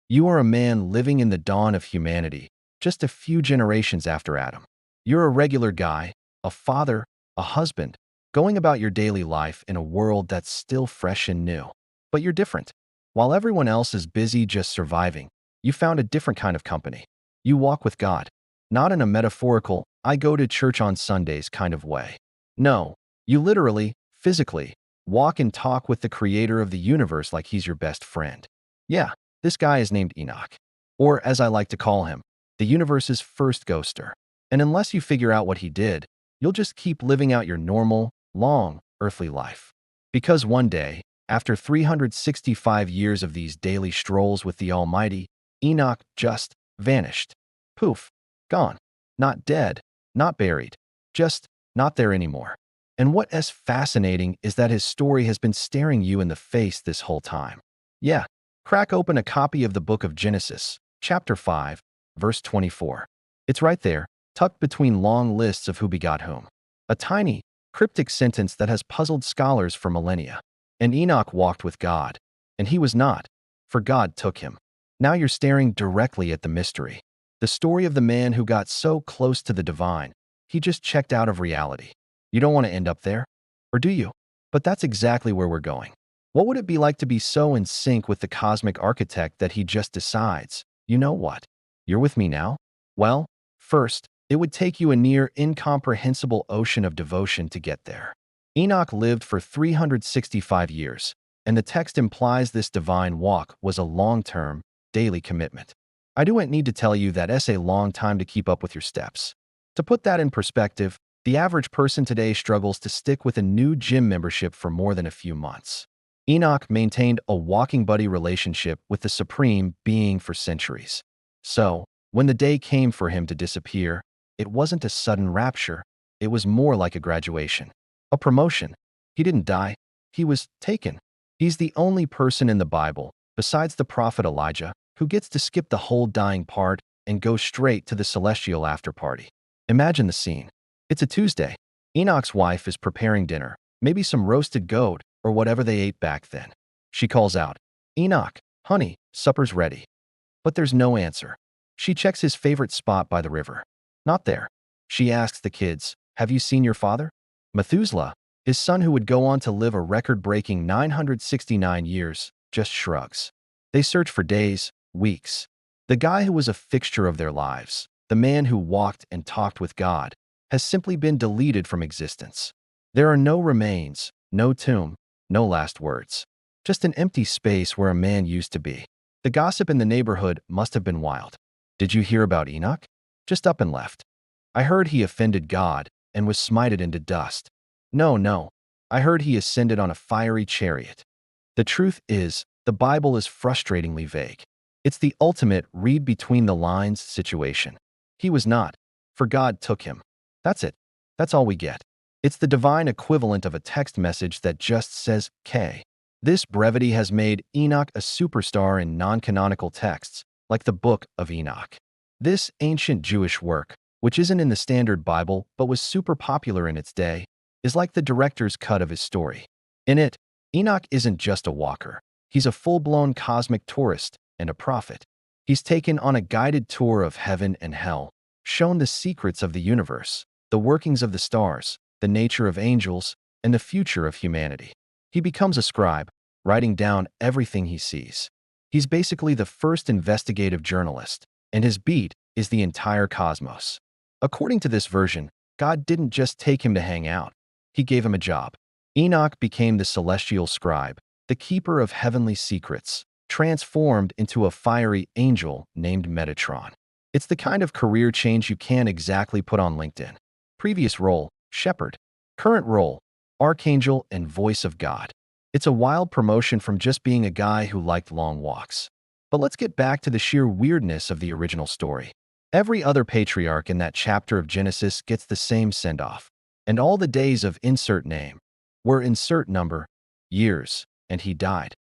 You are a man living in the dawn of humanity, just a few generations after Adam. You're a regular guy, a father, a husband, going about your daily life in a world that's still fresh and new. But you're different. While everyone else is busy just surviving, you found a different kind of company. You walk with God, not in a metaphorical, I go to church on Sundays kind of way. No, you literally, physically, walk and talk with the creator of the universe like he's your best friend. Yeah, this guy is named Enoch. Or, as I like to call him, the universe's first ghoster. And unless you figure out what he did, you'll just keep living out your normal, long, earthly life. Because one day, after 365 years of these daily strolls with the Almighty, Enoch just vanished. Poof, gone. Not dead, not buried, just not there anymore. And what is fascinating is that his story has been staring you in the face this whole time. Yeah, crack open a copy of the book of Genesis, chapter 5, verse 24. It's right there, tucked between long lists of who begot whom. A tiny, cryptic sentence that has puzzled scholars for millennia. And Enoch walked with God, and he was not, for God took him. Now you're staring directly at the mystery. The story of the man who got so close to the divine, he just checked out of reality. You don't want to end up there, or do you? But that's exactly where we're going. What would it be like to be so in sync with the cosmic architect that he just decides, you know what? You're with me now? Well, first, it would take you a near incomprehensible ocean of devotion to get there. Enoch lived for 365 years, and the text implies this divine walk was a long-term, daily commitment. I don't need to tell you that it's a long time to keep up with your steps. To put that in perspective, the average person today struggles to stick with a new gym membership for more than a few months. Enoch maintained a walking buddy relationship with the Supreme Being for centuries. So, when the day came for him to disappear, it wasn't a sudden rapture, it was more like a graduation. A promotion. He didn't die, he was taken. He's the only person in the Bible, besides the prophet Elijah, who gets to skip the whole dying part and go straight to the celestial after-party. Imagine the scene. It's a Tuesday. Enoch's wife is preparing dinner, maybe some roasted goat or whatever they ate back then. She calls out, "Enoch, honey, supper's ready." But there's no answer. She checks his favorite spot by the river. Not there. She asks the kids, "Have you seen your father?" Methuselah, his son who would go on to live a record-breaking 969 years, just shrugs. They search for days, weeks. The guy who was a fixture of their lives, the man who walked and talked with God, has simply been deleted from existence. There are no remains, no tomb, no last words. Just an empty space where a man used to be. The gossip in the neighborhood must have been wild. Did you hear about Enoch? Just up and left. I heard he offended God and was smited into dust. No. I heard he ascended on a fiery chariot. The truth is, the Bible is frustratingly vague. It's the ultimate read between the lines situation. He was not, for God took him. That's it. That's all we get. It's the divine equivalent of a text message that just says K. This brevity has made Enoch a superstar in non-canonical texts, like the Book of Enoch. This ancient Jewish work, which isn't in the standard Bible but was super popular in its day, is like the director's cut of his story. In it, Enoch isn't just a walker. He's a full-blown cosmic tourist and a prophet. He's taken on a guided tour of heaven and hell, shown the secrets of the universe, the workings of the stars, the nature of angels, and the future of humanity. He becomes a scribe, writing down everything he sees. He's basically the first investigative journalist, and his beat is the entire cosmos. According to this version, God didn't just take him to hang out. He gave him a job. Enoch became the celestial scribe, the keeper of heavenly secrets, transformed into a fiery angel named Metatron. It's the kind of career change you can't exactly put on LinkedIn. Previous role, shepherd. Current role, archangel and voice of God. It's a wild promotion from just being a guy who liked long walks. But let's get back to the sheer weirdness of the original story. Every other patriarch in that chapter of Genesis gets the same send-off. And all the days of insert name were insert number, years, and he died.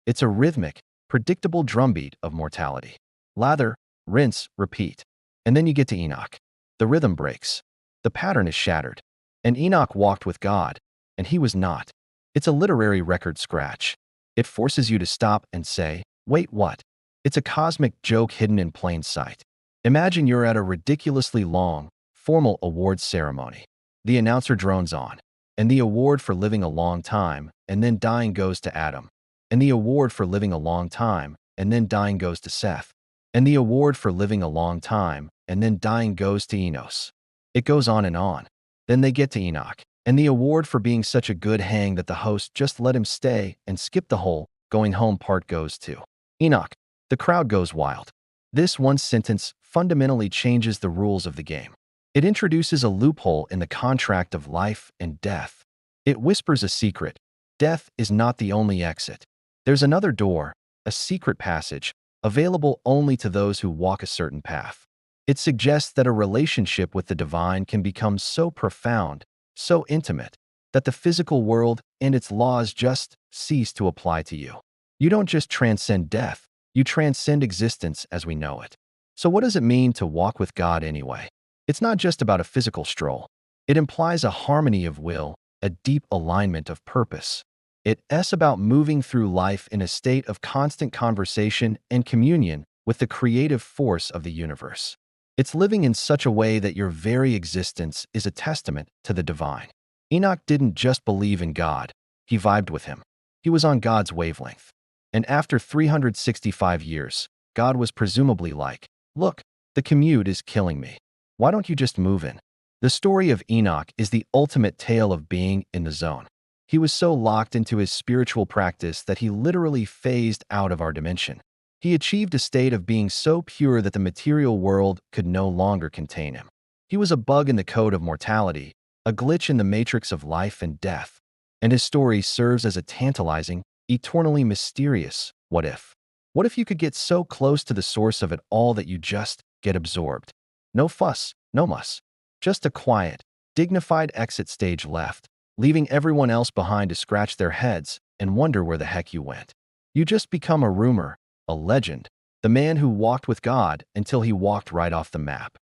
It's a rhythmic, predictable drumbeat of mortality. Lather, rinse, repeat. And then you get to Enoch. The rhythm breaks. The pattern is shattered. And Enoch walked with God, and he was not. It's a literary record scratch. It forces you to stop and say, wait, what? It's a cosmic joke hidden in plain sight. Imagine you're at a ridiculously long, formal awards ceremony. The announcer drones on, and the award for living a long time and then dying goes to Adam. And the award for living a long time and then dying goes to Seth. And the award for living a long time and then dying goes to Enos. It goes on and on. Then they get to Enoch, and the award for being such a good hang that the host just let him stay and skip the whole going home part goes to Enoch. The crowd goes wild. This one sentence fundamentally changes the rules of the game. It introduces a loophole in the contract of life and death. It whispers a secret. Death is not the only exit. There's another door, a secret passage, available only to those who walk a certain path. It suggests that a relationship with the divine can become so profound, so intimate, that the physical world and its laws just cease to apply to you. You don't just transcend death, you transcend existence as we know it. So what does it mean to walk with God anyway? It's not just about a physical stroll. It implies a harmony of will, a deep alignment of purpose. It's about moving through life in a state of constant conversation and communion with the creative force of the universe. It's living in such a way that your very existence is a testament to the divine. Enoch didn't just believe in God, he vibed with him. He was on God's wavelength. And after 365 years, God was presumably like, "Look, the commute is killing me. Why don't you just move in?" The story of Enoch is the ultimate tale of being in the zone. He was so locked into his spiritual practice that he literally phased out of our dimension. He achieved a state of being so pure that the material world could no longer contain him. He was a bug in the code of mortality, a glitch in the matrix of life and death. And his story serves as a tantalizing, eternally mysterious what if. What if you could get so close to the source of it all that you just get absorbed? No fuss, no muss. Just a quiet, dignified exit stage left, leaving everyone else behind to scratch their heads and wonder where the heck you went. You just become a rumor, a legend, the man who walked with God until he walked right off the map.